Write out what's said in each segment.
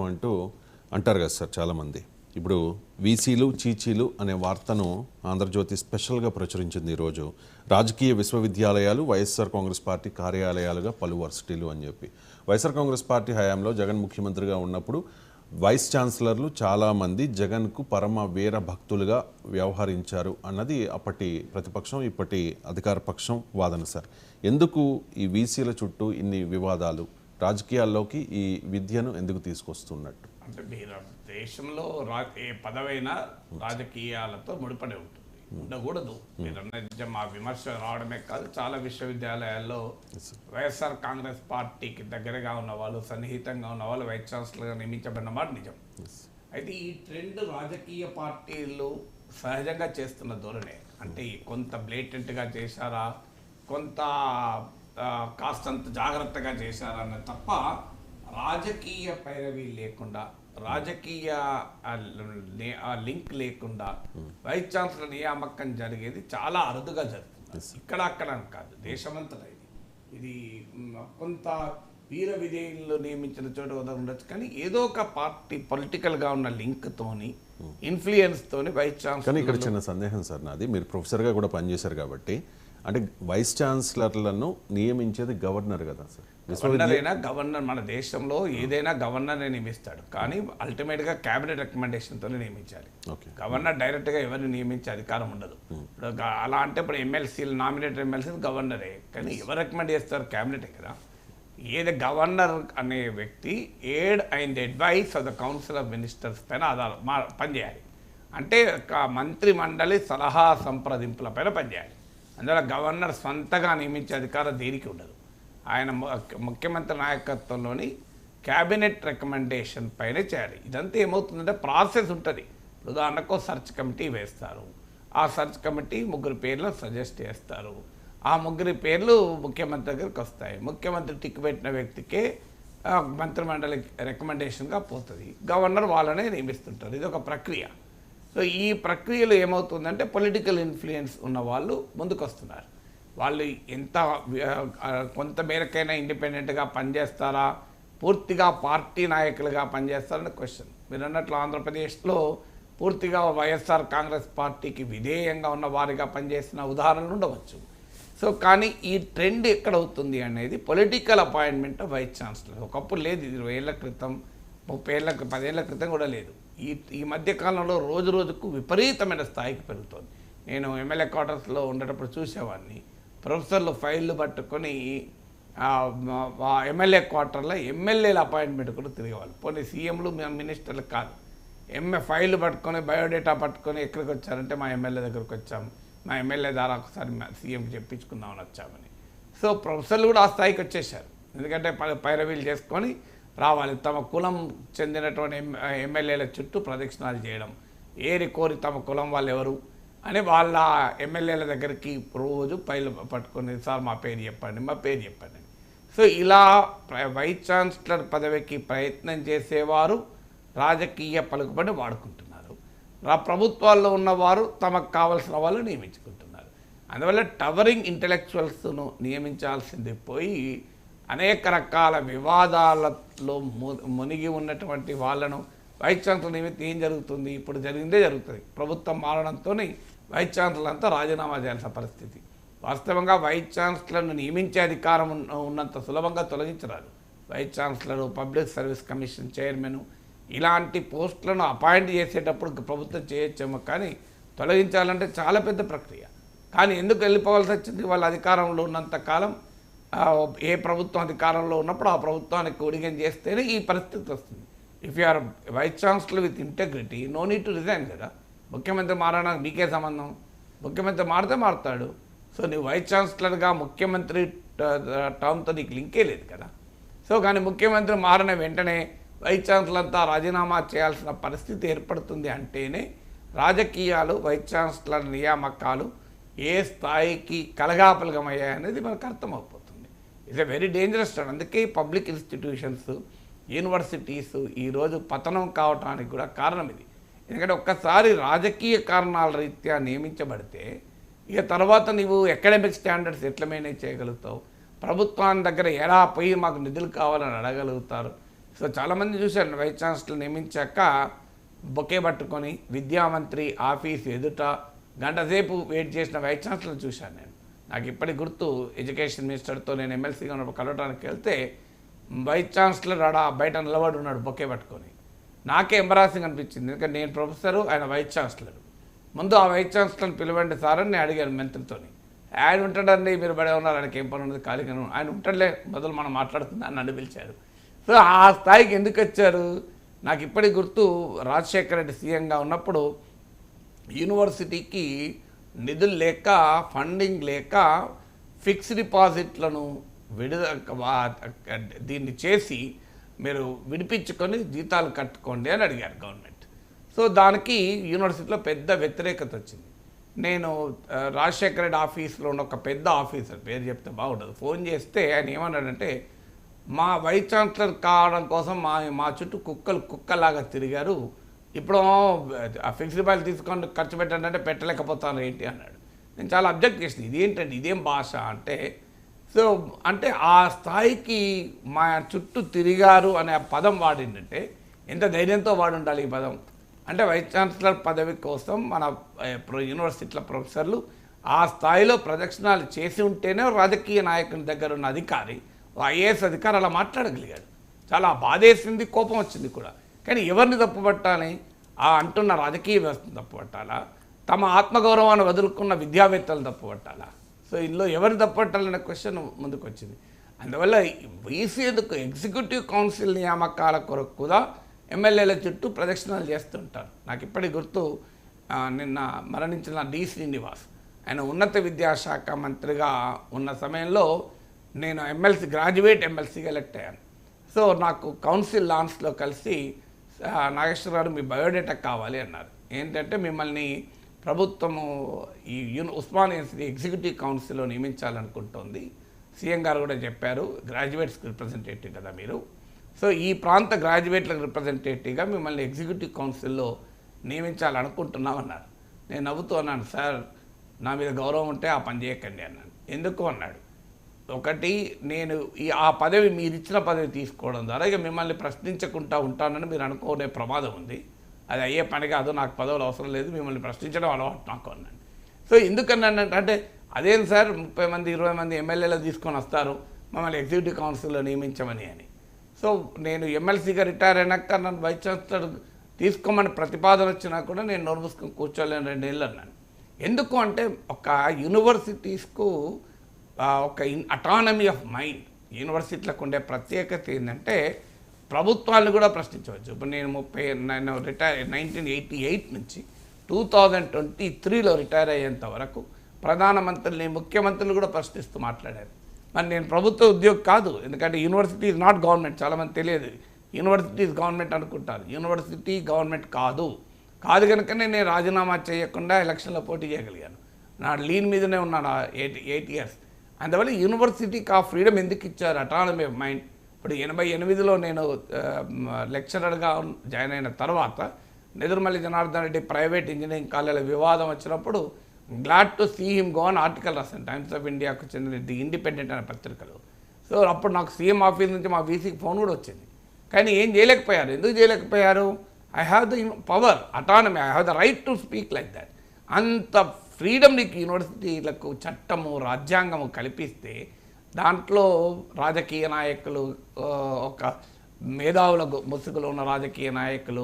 అంటూ అంటారు కదా సార్ చాలామంది. ఇప్పుడు వీసీలు చీచీలు అనే వార్తను ఆంధ్రజ్యోతి స్పెషల్గా ప్రచురించింది ఈరోజు. రాజకీయ విశ్వవిద్యాలయాలు వైఎస్ఆర్ కాంగ్రెస్ పార్టీ కార్యాలయాలుగా పలు వర్సిటీలు అని చెప్పి. వైఎస్ఆర్ కాంగ్రెస్ పార్టీ హయాంలో జగన్ ముఖ్యమంత్రిగా ఉన్నప్పుడు వైస్ ఛాన్సలర్లు చాలామంది జగన్కు పరమ వీర భక్తులుగా వ్యవహరించారు అన్నది అప్పటి ప్రతిపక్షం, ఇప్పటి అధికార పక్షం వాదన సార్. ఎందుకు ఈ వీసీల చుట్టూ ఇన్ని వివాదాలు? రాజకీయాల్లోకి ఈ విద్యను ఎందుకు తీసుకొస్తున్నట్టు? అంటే మీరు దేశంలో ఏ పదవైనా రాజకీయాలతో ముడిపడి ఉంటుంది, ఉండకూడదు. మీరు మా విమర్శ రావడమే కాదు, చాలా విశ్వవిద్యాలయాల్లో వైఎస్ఆర్ కాంగ్రెస్ పార్టీకి దగ్గరగా ఉన్న వాళ్ళు, సన్నిహితంగా ఉన్న వాళ్ళు వైస్ ఛాన్సలర్గా నియమించబడిన మాట నిజం. అయితే ఈ ట్రెండ్ రాజకీయ పార్టీలు సహజంగా చేస్తున్న ధోరణే. అంటే కొంత బ్లేటెంట్గా చేశారా, కొంత కాస్తంత జాగ్రత్తగా చేశారా అన్నది తప్ప రాజకీయ పైరవీ లేకుండా, రాజకీయ లింక్ లేకుండా వైస్ ఛాన్సలర్ నియామకం జరిగేది చాలా అరుదుగా జరుగుతుంది. ఇక్కడ అక్కడ కాదు, దేశమంతటా ఇది కొంత వీర విధేయులు నియమించిన చోట ఉండొచ్చు, కానీ ఏదో ఒక పార్టీ పొలిటికల్గా ఉన్న లింక్తోని, ఇన్ఫ్లుయెన్స్తోని వైస్ ఛాన్సలర్. కానీ ఇక్కడ చిన్న సందేహం సార్ నాది, మీరు ప్రొఫెసర్గా కూడా పనిచేశారు కాబట్టి, అంటే వైస్ ఛాన్సలర్లను నియమించేది గవర్నర్ కదా సార్. గవర్నర్ అయినా, గవర్నర్ మన దేశంలో ఏదైనా గవర్నర్నే నియమిస్తాడు, కానీ అల్టిమేట్గా క్యాబినెట్ రికమెండేషన్తోనే నియమించాలి. గవర్నర్ డైరెక్ట్గా ఎవరిని నియమించే అధికారం ఉండదు. ఇప్పుడు అలా అంటే ఇప్పుడు ఎమ్మెల్సీలు, నామినేటెడ్ ఎమ్మెల్సీలు గవర్నరే, కానీ ఎవరు రికమెండ్ చేస్తారు? క్యాబినెటే కదా. ఏది గవర్నర్ అనే వ్యక్తి aid and advice of the council of ministers పైన పనిచేయాలి. అంటే మంత్రి మండలి సలహా సంప్రదింపుల పైన పనిచేయాలి. అందువల్ల గవర్నర్ స్వంతగా నియమించే అధికారం దేనికి ఉండదు. ఆయన ముఖ్యమంత్రి నాయకత్వంలోని క్యాబినెట్ రికమెండేషన్ పైనే చేయాలి. ఇదంతా ఏమవుతుందంటే ప్రాసెస్ ఉంటుంది. ఉదాహరణకు సెర్చ్ కమిటీ వేస్తారు, ఆ సెర్చ్ కమిటీ 3 పేర్లు సజెస్ట్ చేస్తారు, ఆ 3 పేర్లు ముఖ్యమంత్రి దగ్గరికి వస్తాయి. ముఖ్యమంత్రి టిక్ పెట్టిన వ్యక్తికే మంత్రిమండలి రికమెండేషన్గా పోతుంది, గవర్నర్ వాళ్ళనే నియమిస్తుంటారు. ఇది ఒక ప్రక్రియ. సో ఈ ప్రక్రియలో ఏమవుతుందంటే పొలిటికల్ ఇన్ఫ్లుయెన్స్ ఉన్న వాళ్ళు ముందుకు వస్తున్నారు. వాళ్ళు ఎంత కొంత మేరకైనా ఇండిపెండెంట్గా పనిచేస్తారా, పూర్తిగా పార్టీ నాయకులుగా పనిచేస్తారని క్వశ్చన్. మీరు అన్నట్లు ఆంధ్రప్రదేశ్లో పూర్తిగా వైఎస్ఆర్ కాంగ్రెస్ పార్టీకి విధేయంగా ఉన్న వారిగా పనిచేసిన ఉదాహరణలు ఉండవచ్చు. సో కానీ ఈ ట్రెండ్ ఎక్కడ అవుతుంది అనేది పొలిటికల్ అపాయింట్మెంట్ వైస్ ఛాన్సలర్. ఒకప్పుడు లేదు, 20 ఏళ్ల క్రితం, 30 ఏళ్ళ 10 ఏళ్ల క్రితం కూడా లేదు. ఈ మధ్యకాలంలో రోజు రోజుకు విపరీతమైన స్థాయికి పెరుగుతుంది. నేను ఎమ్మెల్యే క్వార్టర్స్లో ఉండేటప్పుడు చూసేవాడిని, ప్రొఫెసర్లు ఫైళ్ళు పట్టుకొని ఎమ్మెల్యే క్వార్టర్లో ఎమ్మెల్యేల అపాయింట్మెంట్ కూడా తిరిగేవాళ్ళు. పోనీ సీఎంలు మినిస్టర్లు కాదు, ఫైళ్ళు పట్టుకొని బయోడేటా పట్టుకొని ఎక్కడికి వచ్చారంటే మా ఎమ్మెల్యే దగ్గరికి వచ్చాము, మా ఎమ్మెల్యే ద్వారా ఒకసారి సీఎంకి చెప్పించుకుందామని వచ్చామని. సో ప్రొఫెసర్లు కూడా ఆ స్థాయికి వచ్చేసారు. ఎందుకంటే పైరవీలు చేసుకొని రావాలి, తమ కులం చెందినటువంటి ఎమ్మెల్యేల చుట్టూ ప్రదక్షిణాలు చేయడం, ఏరి కోరి తమ కులం వాళ్ళు ఎవరు అని వాళ్ళ ఎమ్మెల్యేల దగ్గరికి రోజు పైలు పట్టుకొని, సార్ మా పేరు చెప్పండి, మా పేరు చెప్పండి. సో ఇలా వైస్ ఛాన్సలర్ పదవికి ప్రయత్నం చేసేవారు రాజకీయ పలుకుబడిని వాడుకుంటున్నారు. ప్రభుత్వాల్లో ఉన్నవారు తమకు కావలసిన వాళ్ళు నియమించుకుంటున్నారు. అందువల్ల టవరింగ్ ఇంటలెక్చువల్స్ను నియమించాల్సింది పోయి అనేక రకాల వివాదాలలో మునిగి ఉన్నటువంటి వాళ్ళను వైస్ ఛాన్సలర్ నియమిస్తే ఏం జరుగుతుంది? ఇప్పుడు జరిగిందే జరుగుతుంది. ప్రభుత్వం మారడంతో వైస్ ఛాన్సలర్ అంతా రాజీనామా చేయాల్సిన పరిస్థితి. వాస్తవంగా వైస్ ఛాన్సలర్ను నియమించే అధికారం ఉన్నంత సులభంగా తొలగించరాదు. Vice chancellor, public service commission chairman ఇలాంటి పోస్టులను అపాయింట్ చేసేటప్పుడు ప్రభుత్వం చేయొచ్చేమో, కానీ తొలగించాలంటే చాలా పెద్ద ప్రక్రియ. కానీ ఎందుకు వెళ్ళిపోవాల్సి వచ్చింది? వాళ్ళ అధికారంలో ఉన్నంత కాలం ఏ ప్రభుత్వం అధికారంలో ఉన్నప్పుడు ఆ ప్రభుత్వానికి ఒడిగం చేస్తేనే ఈ పరిస్థితి వస్తుంది. If you are vice chancellor with integrity, no need to resign కదా. ముఖ్యమంత్రి మారడానికి మీకే సంబంధం? ముఖ్యమంత్రి మారితే మారుతాడు. సో నువ్వు వైస్ ఛాన్సలర్గా ముఖ్యమంత్రి టర్మ్తో నీకు లింకే లేదు కదా. సో కానీ ముఖ్యమంత్రి మారిన వెంటనే వైస్ ఛాన్సలర్ అంతా రాజీనామా చేయాల్సిన పరిస్థితి ఏర్పడుతుంది అంటేనే రాజకీయాలు, వైస్ ఛాన్సలర్ నియామకాలు ఏ స్థాయికి కలగాపలగమయ్యాయనేది మనకు అర్థమైపోతుంది. It's a very dangerous stand. అందుకే పబ్లిక్ ఇన్స్టిట్యూషన్స్, యూనివర్సిటీస్ ఈరోజు పతనం కావడానికి కూడా కారణం ఇది. ఎందుకంటే ఒక్కసారి రాజకీయ కారణాల రీత్యా నియమించబడితే ఇక తర్వాత నీవు అకాడమిక్ స్టాండర్డ్స్ ఎట్లా మేనేజ్ చేయగలుగుతావు? ప్రభుత్వాన్ని దగ్గర ఎలా పోయి మాకు నిధులు కావాలని అడగలుగుతారు? సో చాలామంది చూశాను వైస్ ఛాన్సలర్ నియమించాక బొకే పట్టుకొని విద్యామంత్రి ఆఫీస్ ఎదుట గంట సేపు వెయిట్ చేసిన వైస్ ఛాన్సలర్ చూశాను నేను. నాకు ఇప్పటికి గుర్తు, ఎడ్యుకేషన్ మినిస్టర్తో నేను ఎమ్మెల్సీగా ఉన్నప్పుడు కలవడానికి వెళ్తే వైస్ ఛాన్సలర్ బయట నిలబడి ఉన్నాడు బొకే పట్టుకొని. నాకే ఎంబరాసింగ్ అనిపించింది, ఎందుకంటే నేను ప్రొఫెసరు, ఆయన వైస్ ఛాన్సలర్. ముందు ఆ వైస్ ఛాన్సలర్ని పిలవండి సార్ అని నేను అడిగాను మంత్రితోని. ఆయన ఉంటాడండి, మీరు బడే ఉన్నారు, ఆయనకి ఏం పని ఉన్నది, ఖాళీగా ఆయన ఉంటాడులే, మొదలు మనం మాట్లాడుతుందా అని నన్ను పిలిచారు. సో ఆ స్థాయికి ఎందుకు వచ్చారు నాకు ఇప్పటికి గుర్తు. రాజశేఖర రెడ్డి సీఎంగా ఉన్నప్పుడు యూనివర్సిటీకి నిధులు లేక, ఫండింగ్ లేక ఫిక్స్డ్ డిపాజిట్లను దీన్ని చేసి మీరు విడిపించుకొని జీతాలు కట్టుకోండి అని అడిగారు గవర్నమెంట్. సో దానికి యూనివర్సిటీలో పెద్ద వ్యతిరేకత వచ్చింది. నేను రాజశేఖర రెడ్డి ఆఫీస్లో ఉన్న ఒక పెద్ద ఆఫీసర్, పేరు చెప్తే బాగుండదు, ఫోన్ చేస్తే ఆయన ఏమన్నాడంటే, మా వైస్ ఛాన్సలర్ కావడం కోసం మా చుట్టూ కుక్కలాగా తిరిగారు, ఇప్పుడు ఆ ఫిక్స్డ్ డిపాజిట్ తీసుకొని ఖర్చు పెట్టండి అంటే పెట్టలేకపోతాను ఏంటి అన్నాడు. నేను చాలా అబ్జెక్ట్ చేసింది, ఇదేంటండి, ఇదేం భాష అంటే. సో అంటే ఆ స్థాయికి మా చుట్టూ తిరిగారు అనే పదం వాడిందంటే ఎంత ధైర్యంతో వాడి ఉండాలి ఈ పదం. అంటే వైస్ ఛాన్సలర్ పదవి కోసం మన యూనివర్సిటీల ప్రొఫెసర్లు ఆ స్థాయిలో ప్రదక్షిణాలు చేసి ఉంటేనే రాజకీయ నాయకుని దగ్గర ఉన్న అధికారి, ఐఏఎస్ అధికారి అలా మాట్లాడగలిగాడు. చాలా బాధేసింది, కోపం వచ్చింది కూడా. కానీ ఎవరిని తప్పుపట్టాలి? ఆ అంటున్న రాజకీయ వ్యవస్థను తప్పుపట్టాలా, తమ ఆత్మగౌరవాన్ని వదులుకున్న విద్యావేత్తలను తప్పుపట్టాలా? సో ఇందులో ఎవరిని తప్పుపట్టాలనే క్వశ్చన్ ముందుకు వచ్చింది. అందువల్ల వీసీ ఎందుకు ఎగ్జిక్యూటివ్ కౌన్సిల్ నియామకాల కొరకు కూడా ఎమ్మెల్యేల చుట్టూ ప్రదక్షిణాలు చేస్తుంటారు. నాకు ఇప్పటికి గుర్తు, నిన్న మరణించిన డి శ్రీనివాస్, ఆయన ఉన్నత విద్యాశాఖ మంత్రిగా ఉన్న సమయంలో నేను గ్రాడ్యుయేట్ ఎమ్మెల్సీగా ఎలక్ట్ అయ్యాను. సో నాకు కౌన్సిల్ లాన్స్లో కలిసి, నాగేశ్వర గారు మీ బయోడేటా కావాలి అన్నారు. ఏంటంటే మిమ్మల్ని ప్రభుత్వము ఈ ఉస్మానియా యూనివర్సిటీ ఎగ్జిక్యూటివ్ కౌన్సిల్లో నియమించాలనుకుంటోంది, సీఎం గారు కూడా చెప్పారు, గ్రాడ్యుయేట్స్కి రిప్రజెంటేటివ్ కదా మీరు, సో ఈ ప్రాంత గ్రాడ్యుయేట్లకు రిప్రజెంటేటివ్గా మిమ్మల్ని ఎగ్జిక్యూటివ్ కౌన్సిల్లో నియమించాలనుకుంటున్నామన్నారు. నేను నవ్వుతూ అన్నాను, సార్ నా మీద గౌరవం ఉంటే ఆ పని చేయకండి అన్నాను. ఎందుకు అన్నాడు. ఒకటి, నేను ఆ పదవి మీరు ఇచ్చిన పదవి తీసుకోవడం ద్వారా ఇక మిమ్మల్ని ప్రశ్నించకుండా ఉంటానని మీరు అనుకునే ప్రమాదం ఉంది, అది అయ్యే పని కాదు, నాకు పదవులు అవసరం లేదు, మిమ్మల్ని ప్రశ్నించడం అలవాటు నాకు అన్నాను. సో ఎందుకన్నానంటే, అంటే అదేం సార్ 30 మంది 20 మంది ఎమ్మెల్యేలు తీసుకొని వస్తారు మమ్మల్ని ఎగ్జిక్యూటివ్ కౌన్సిల్లో నియమించమని అని. సో నేను ఎమ్మెల్సీగా రిటైర్ అయినాక నన్ను వైస్ ఛాన్సలర్ తీసుకోమని ప్రతిపాదన వచ్చినా కూడా నేను నోరు మూసుకొని కూర్చోలేను 2 ఏళ్ళు అన్నాను. ఎందుకు అంటే ఒక యూనివర్సిటీస్కు ఒక అటానమీ ఆఫ్ మైండ్, యూనివర్సిటీలకు ఉండే ప్రత్యేకత ఏంటంటే ప్రభుత్వాలను కూడా ప్రశ్నించవచ్చు. ఇప్పుడు నేను 1988 నుంచి 2023లో రిటైర్ అయ్యేంత వరకు ప్రధానమంత్రిని, ముఖ్యమంత్రులు కూడా ప్రశ్నిస్తూ మాట్లాడారు. మరి నేను ప్రభుత్వ ఉద్యోగి కాదు, ఎందుకంటే యూనివర్సిటీ ఈజ్ నాట్ గవర్నమెంట్. చాలామంది తెలియదు, యూనివర్సిటీ ఈజ్ గవర్నమెంట్ అనుకుంటారు. యూనివర్సిటీ గవర్నమెంట్ కాదు కనుకనే నేను రాజీనామా చేయకుండా ఎలక్షన్లో పోటీ చేయగలిగాను. నా లీన్ మీదనే ఉన్నాను 8 ఇయర్స్. అందువల్ల యూనివర్సిటీకి ఆ ఫ్రీడమ్ ఎందుకు ఇచ్చారు, అటానమీ ఆఫ్ మైండ్. ఇప్పుడు 88లో నేను లెక్చరర్గా జాయిన్ అయిన తర్వాత నెదురుమల్లి జనార్దన్ రెడ్డి ప్రైవేట్ ఇంజనీరింగ్ కాలేజీలో వివాదం వచ్చినప్పుడు glad to see him go అని ఆర్టికల్ రాశాను టైమ్స్ ఆఫ్ ఇండియాకు చెందిన ది ఇండిపెండెంట్ అనే పత్రికలో. సో అప్పుడు నాకు సీఎం ఆఫీస్ నుంచి మా వీసీకి ఫోన్ కూడా వచ్చింది. కానీ ఏం చేయలేకపోయారు. ఎందుకు చేయలేకపోయారు? I have the power, autonomy, I have the right to speak like that. అంత ఫ్రీడమ్ నీకు యూనివర్సిటీలకు చట్టము, రాజ్యాంగము కల్పిస్తే దాంట్లో రాజకీయ నాయకులు, ఒక మేధావుల ముసుగులో ఉన్న రాజకీయ నాయకులు,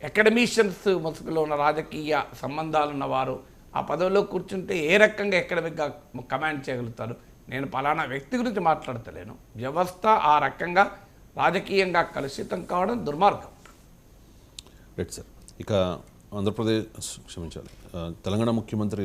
అకాడమిషియన్స్ ముసుగులో ఉన్న రాజకీయ సంబంధాలు ఉన్నవారు ఆ పదవిలో కూర్చుంటే ఏ రకంగా అకాడమిక్గా కమాండ్ చేయగలుగుతారు? నేను పలానా వ్యక్తి గురించి మాట్లాడతలేను, వ్యవస్థ ఆ రకంగా రాజకీయంగా కలుషితం కావడం దుర్మార్గం. Right sir. ఇక ఆంధ్రప్రదేశ్, క్షమించాలి, తెలంగాణ ముఖ్యమంత్రి